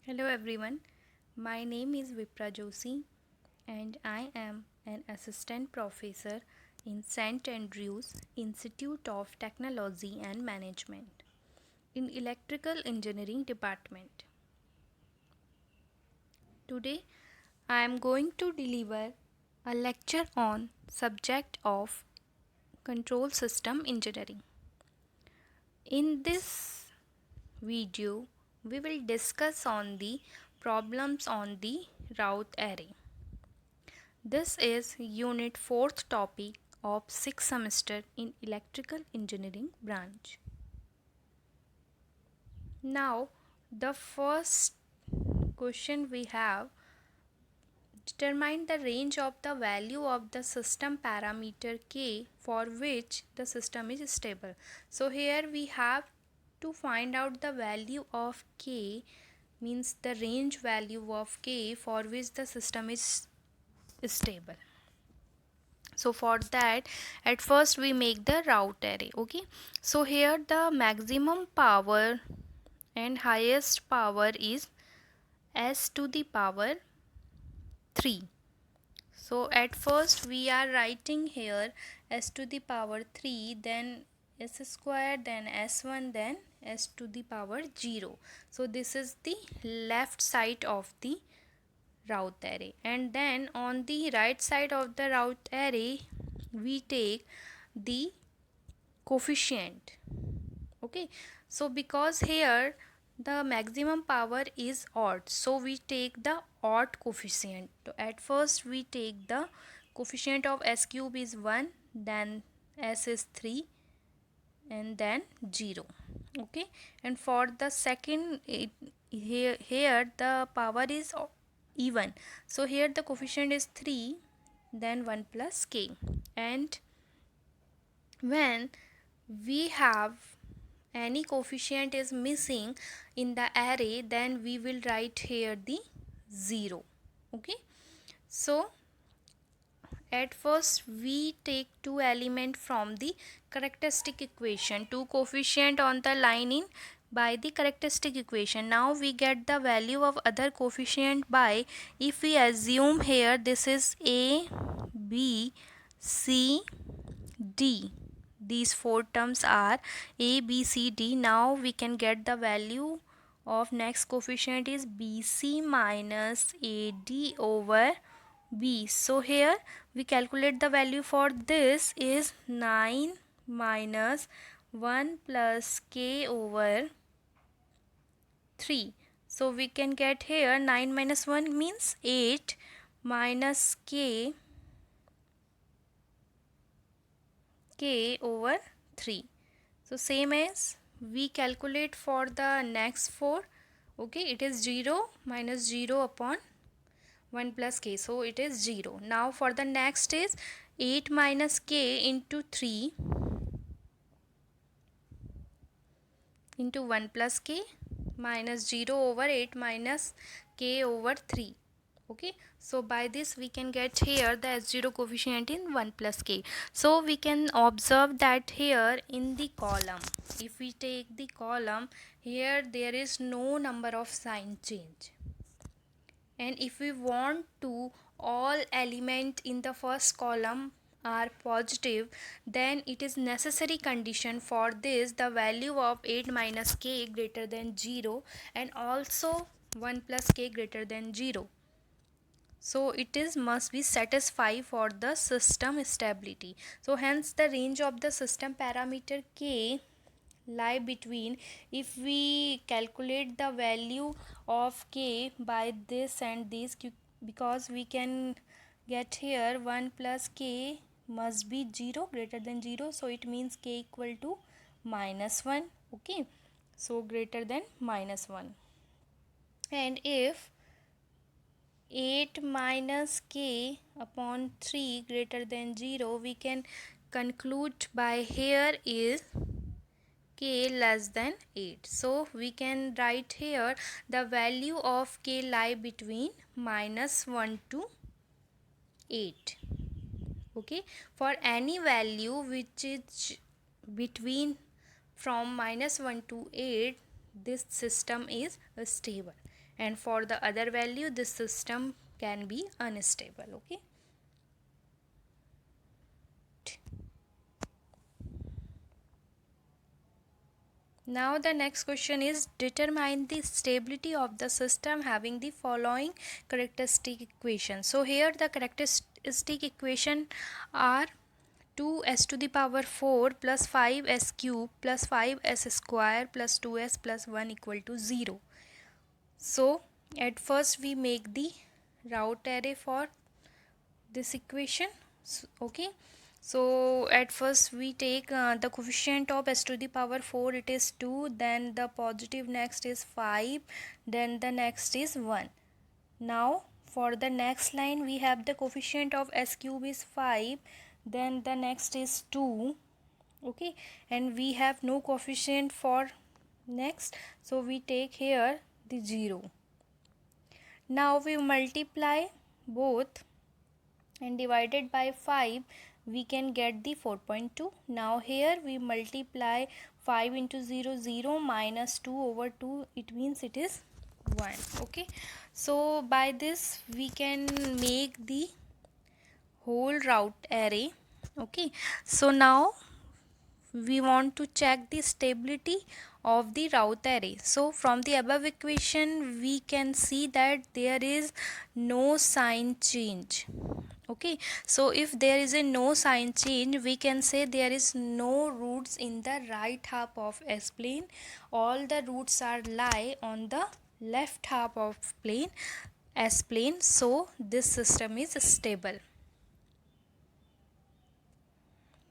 Hello everyone, my name is Vipra Joshi and I am an assistant professor in St. Andrews Institute of Technology and Management in Electrical Engineering Department. Today I am going to deliver a lecture on subject of control system engineering. In this video we will discuss on the problems on the route array. This is unit 4th topic of 6th semester in electrical engineering branch. Now the first question we have: determine the range of the value of the system parameter k for which the system is stable. So here we have to find out the value of k, means the range value of k for which the system is stable. So for that, at first we make the route array. Okay, so here the maximum power and highest power is s to the power 3. So at first we are writing here s to the power 3, then s square, then s1, then s to the power 0. So this is the left side of the route array, and then on the right side of the route array we take the coefficient. Okay, so because here the maximum power is odd, so we take the odd coefficient. So at first we take the coefficient of s cube is 1, then s is 3, and then 0. Okay, and for the second here the power is even, so here the coefficient is 3, then 1 plus k, and when we have any coefficient is missing in the array, then we will write here the 0. Okay, so at first we take two element from the characteristic equation, two coefficient on the line in by the characteristic equation. Now we get the value of other coefficient by, if we assume here this is a, b, c, d, these four terms are a, b, c, d. Now we can get the value of next coefficient is bc minus ad over b. So here we calculate the value for this is 9 minus 1 plus k over 3. So we can get here 9 minus 1 means 8 minus k over 3. So same as we calculate for the next 4. Okay, it is 0 minus 0 upon 1 plus k, so it is 0. Now for the next is 8 minus k into 3 into 1 plus k minus 0 over 8 minus k over 3. Okay, so by this we can get here the s0 coefficient in 1 plus k. So we can observe that here in the column, if we take the column, here there is no number of sign change, and if we want to all element in the first column are positive, then it is necessary condition for this the value of 8 minus k greater than 0 and also 1 plus k greater than 0. So it is must be satisfied for the system stability. So hence the range of the system parameter k lie between, if we calculate the value of k by this and this, because we can get here 1 plus k must be 0 greater than 0, so it means k equal to minus 1. Okay, so greater than minus 1, and if 8 minus k upon 3 greater than 0, we can conclude by here is k less than 8. So we can write here the value of k lie between minus 1 to 8. Okay, for any value which is between from minus 1 to 8, this system is stable. and for the other value this system can be unstable. Okay. Now the next question is determine the stability of the system having the following characteristic equation. So here the characteristic equation are 2s to the power 4 plus 5s cube plus 5s square plus 2s plus 1 equal to 0. So at first we make the root array for this equation. Okay, so at first we take the coefficient of s to the power 4, it is 2, then the positive next is 5, then the next is 1. Now for the next line we have the coefficient of s cube is 5, then the next is 2. Okay, and we have no coefficient for next, so we take here the 0. Now we multiply both and divided by 5 we can get the 4.2. Now here we multiply 5 into 0, 0 minus 2 over 2, it means it is 1. Okay, so by this we can make the whole root array. Okay, so now we want to check the stability of the root array. So from the above equation we can see that there is no sign change. Okay, so if there is a no sign change we can say there is no roots in the right half of S plane, all the roots are lie on the left half of plane S plane, so this system is stable.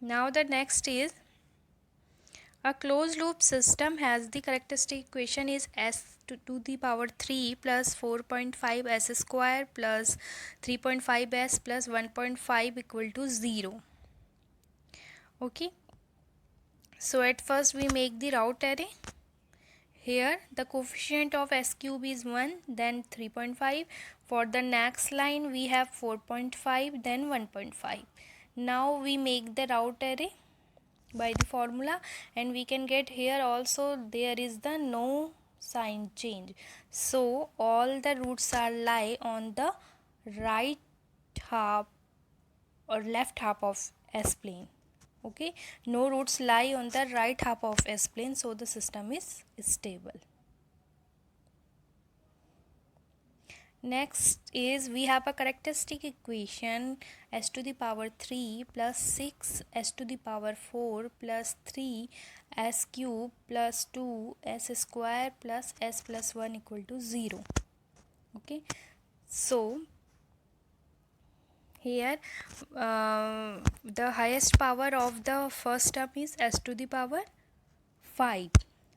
Now the next is a closed loop system has the characteristic equation is s to the power 3 plus 4.5 s square plus 3.5 s plus 1.5 equal to 0. Okay, so at first we make the root array. Here the coefficient of s cube is 1, then 3.5. For the next line we have 4.5, then 1.5. Now we make the root array by the formula, and we can get here also there is the no sign change, so all the roots are lie on the right half or left half of S plane. Okay, no roots lie on the right half of S plane, so the system is stable. Next is we have a characteristic equation s to the power 3 plus 6 s to the power 4 plus 3 s cube plus 2 s square plus s plus 1 equal to 0. Okay, so here the highest power of the first term is s to the power 5.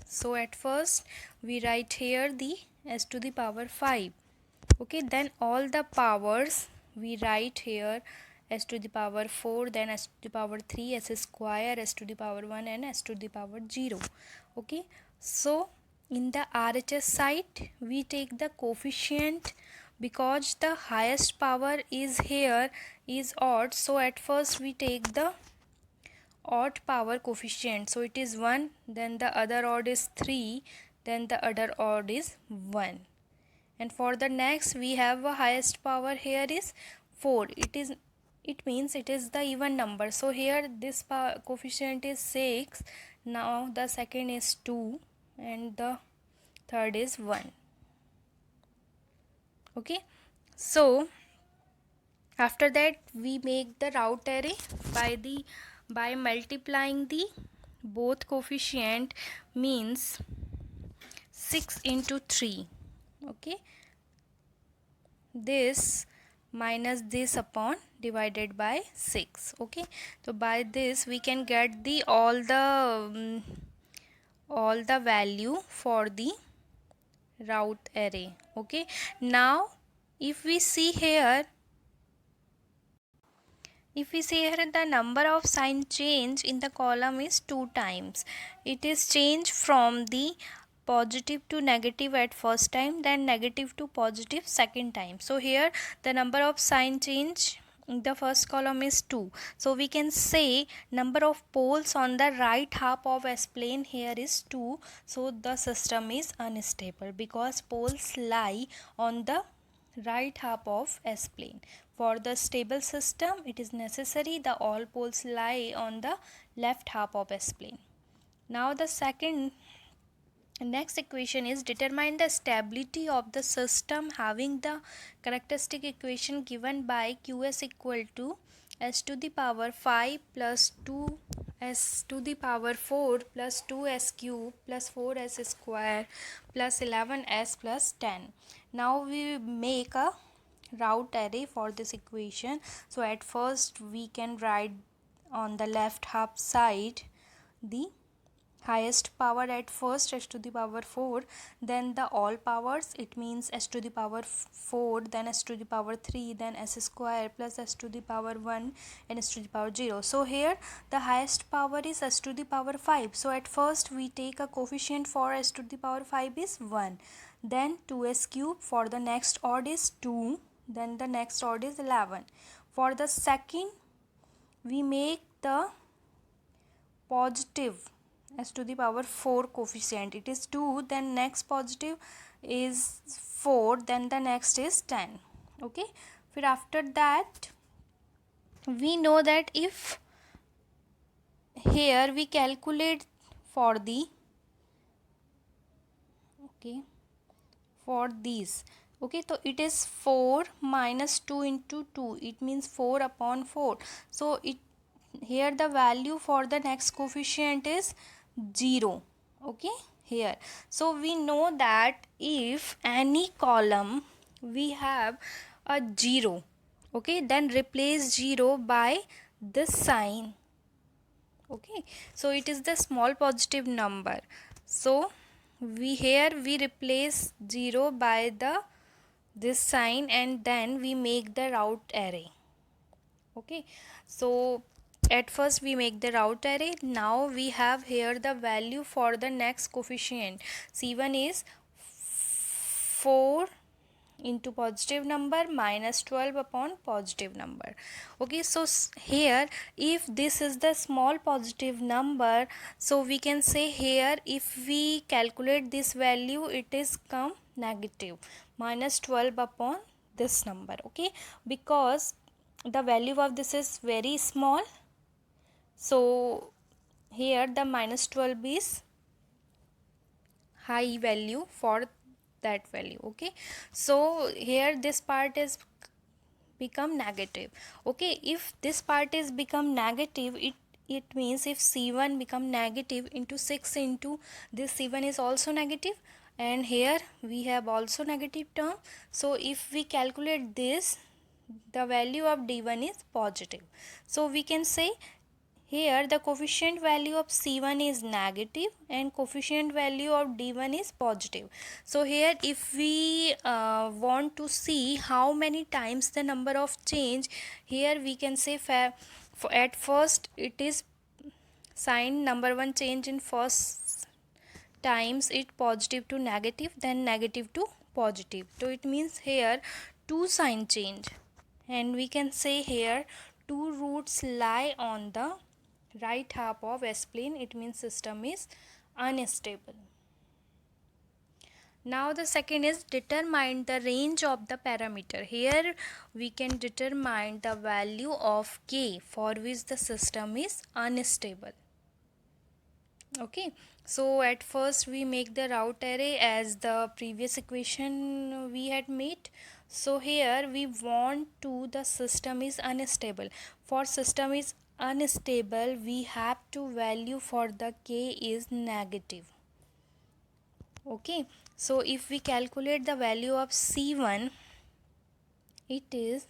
So at first we write here the s to the power 5. Okay, then all the powers we write here s to the power 4, then s to the power 3, s square, s to the power 1 and s to the power 0. Okay, so in the RHS side we take the coefficient, because the highest power is here is odd, so at first we take the odd power coefficient, so it is 1, then the other odd is 3, then the other odd is 1. And for the next we have a highest power here is 4, it means it is the even number, so here this coefficient is 6, now the second is 2 and the third is 1. Okay, so after that we make the root array by multiplying the both coefficient, means 6 into 3. Okay, this minus this upon divided by 6. Okay, so by this we can get the all the value for the root array. Okay, now if we see here the number of sign change in the column is 2 times. It is changed from the positive to negative at first time, then negative to positive second time. So here the number of sign change the first column is 2, so we can say number of poles on the right half of S-plane here is 2, so the system is unstable because poles lie on the right half of S-plane. For the stable system, it is necessary the all poles lie on the left half of S-plane. Now the next equation is determine the stability of the system having the characteristic equation given by Qs equal to s to the power 5 plus 2s to the power 4 plus 2s cube plus 4s square plus 11s plus 10. Now we make a route array for this equation. So at first we can write on the left half side the highest power at first, s to the power 4, then the all powers, it means s to the power 4, then s to the power 3, then s square plus s to the power 1 and s to the power 0. So here the highest power is s to the power 5, so at first we take a coefficient for s to the power 5 is 1, then 2s cube, for the next odd is 2, then the next odd is 11. For the second we make the positive s to the power 4 coefficient, it is 2, then next positive is 4, then the next is 10. Okay, फिर after that we know that if here we calculate for the for these, okay, so it is 4 minus 2 into 2, it means 4 upon 4, so it here the value for the next coefficient is 0. Okay, here, so we know that if any column we have a 0, okay, then replace 0 by this sign. Okay, so it is the small positive number, so we here we replace 0 by the this sign and then we make the route array. Okay, so at first we make the route array. Now we have here the value for the next coefficient. C1 is 4 into positive number minus 12 upon positive number. Okay, so here if this is the small positive number, so we can say here if we calculate this value, it is come negative minus 12 upon this number. Okay, because the value of this is very small, so here the minus 12 is high value for that value. Okay, so here this part is become negative. Okay, if this part is become negative, it means if C1 become negative into 6 into this C1 is also negative, and here we have also negative term, so if we calculate this, the value of D1 is positive. So we can say here the coefficient value of C1 is negative and coefficient value of D1 is positive. So here if we want to see how many times the number of change, here we can say at first it is sign number 1 change in first times it positive to negative, then negative to positive. So it means here 2 sign change, and we can say here 2 roots lie on the right half of S-plane, it means system is unstable. Now the second is determine the range of the parameter. Here we can determine the value of k for which the system is unstable. Okay, so at first we make the route array as the previous equation we had made. So here we want to the system is unstable. For system is unstable, we have to value for the k is negative. Okay, so if we calculate the value of C1, it is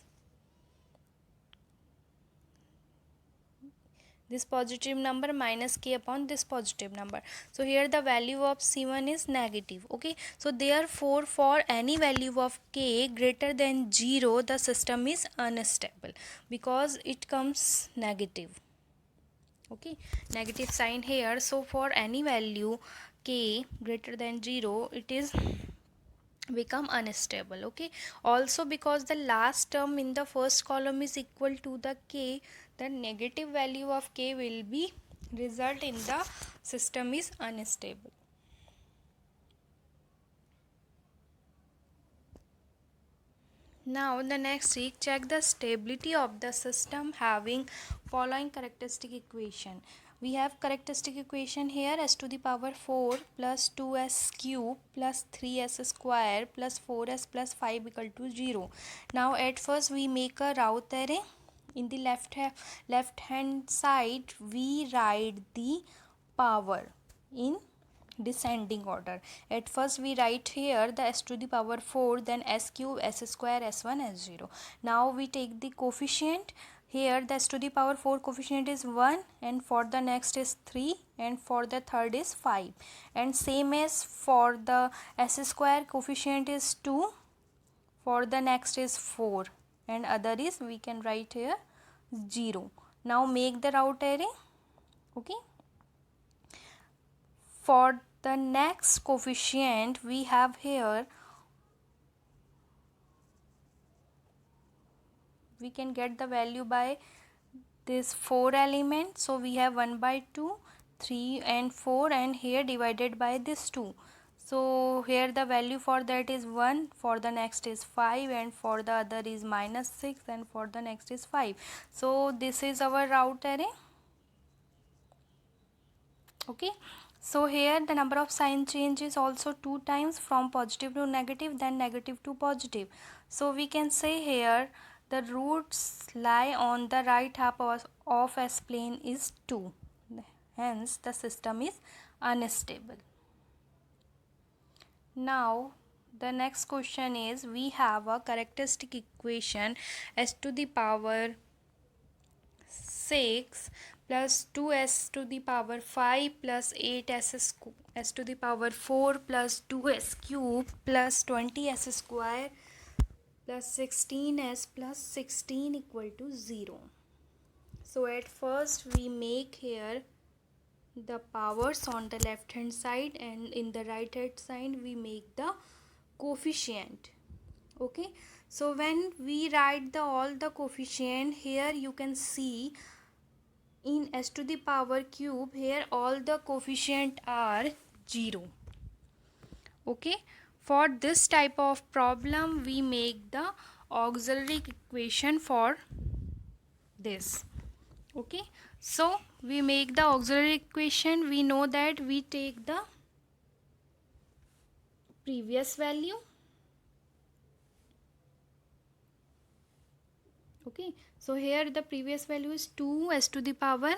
this positive number minus k upon this positive number. So here the value of C1 is negative. Okay, so therefore for any value of k greater than 0, the system is unstable because it comes negative. Okay, negative sign here. So for any value k greater than 0, it is become unstable. Okay, also because the last term in the first column is equal to the k, the negative value of k will be result in the system is unstable. Now the next is check the stability of the system having following characteristic equation. We have characteristic equation here: s to the power 4 plus 2s cube plus 3s square plus 4s plus 5 equal to 0. Now at first we make a route array. In the left hand side we write the power in descending order. At first we write here the s to the power 4, then s cube, s square, s1, s0. Now we take the coefficient. Here the s to the power 4 coefficient is 1, and for the next is 3, and for the third is 5, and same as for the s square coefficient is 2, for the next is 4, and other is we can write here 0. Now make the route array. Okay, for the next coefficient we have here, we can get the value by this 4 element. So we have 1 by 2, 3 and 4, and here divided by this 2. So here the value for that is 1, for the next is 5, and for the other is -6, and for the next is 5. So this is our route array. Okay, so here the number of sign change is also 2 times, from positive to negative, then negative to positive. So we can say here the roots lie on the right half of S plane is 2, hence the system is unstable. Now the next question is, we have a characteristic equation s to the power 6 plus 2s to the power 5 plus 8s s to the power 4 plus 2s cube plus 20s square plus 16s plus 16 equal to 0. So at first we make here the powers on the left hand side, and in the right hand side we make the coefficient. Okay, so when we write the all the coefficient here, you can see in s to the power cube, here all the coefficient are 0. Okay, for this type of problem we make the auxiliary equation for this. Okay, so we make the auxiliary equation. We know that we take the previous value. Okay, so here the previous value is 2 s to the power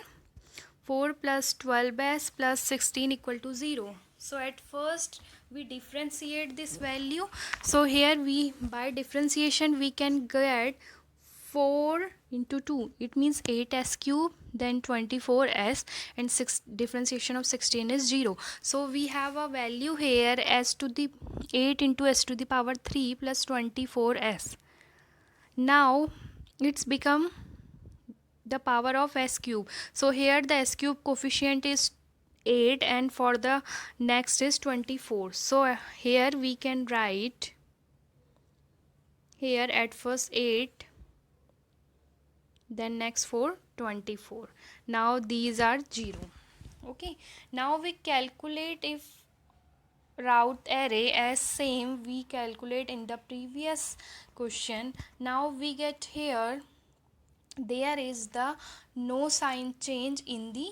4 plus 12s plus 16 equal to 0. So at first we differentiate this value. So here we, by differentiation, we can get 4 into 2, it means 8s cube, then 24s, and 6 differentiation of 16 is 0. So we have a value here s to the 8 into s to the power 3 plus 24s. Now it's become the power of s cube. So here the s cube coefficient is 8, and for the next is 24. So here we can write here at first 8, then next 4, 24. Now these are 0. Okay, now we calculate if route array as same we calculate in the previous question. Now we get here there is the no sign change in the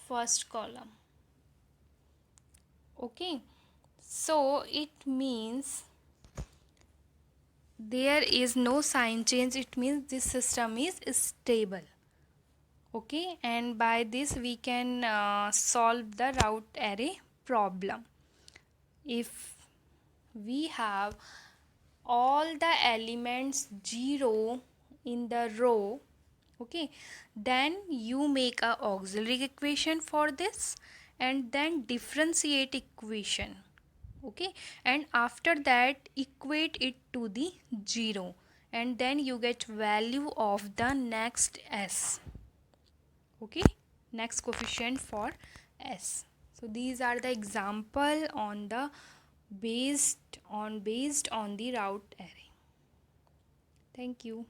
first column. Okay, so it means there is no sign change, it means this system is stable. Okay, and by this we can solve the route array problem. If we have all the elements 0 in the row, okay, then you make a auxiliary equation for this, and then differentiate equation. Okay, and after that equate it to the 0, and then you get value of the next s. Okay, next coefficient for s. So these are the example on the based on the route array. Thank you.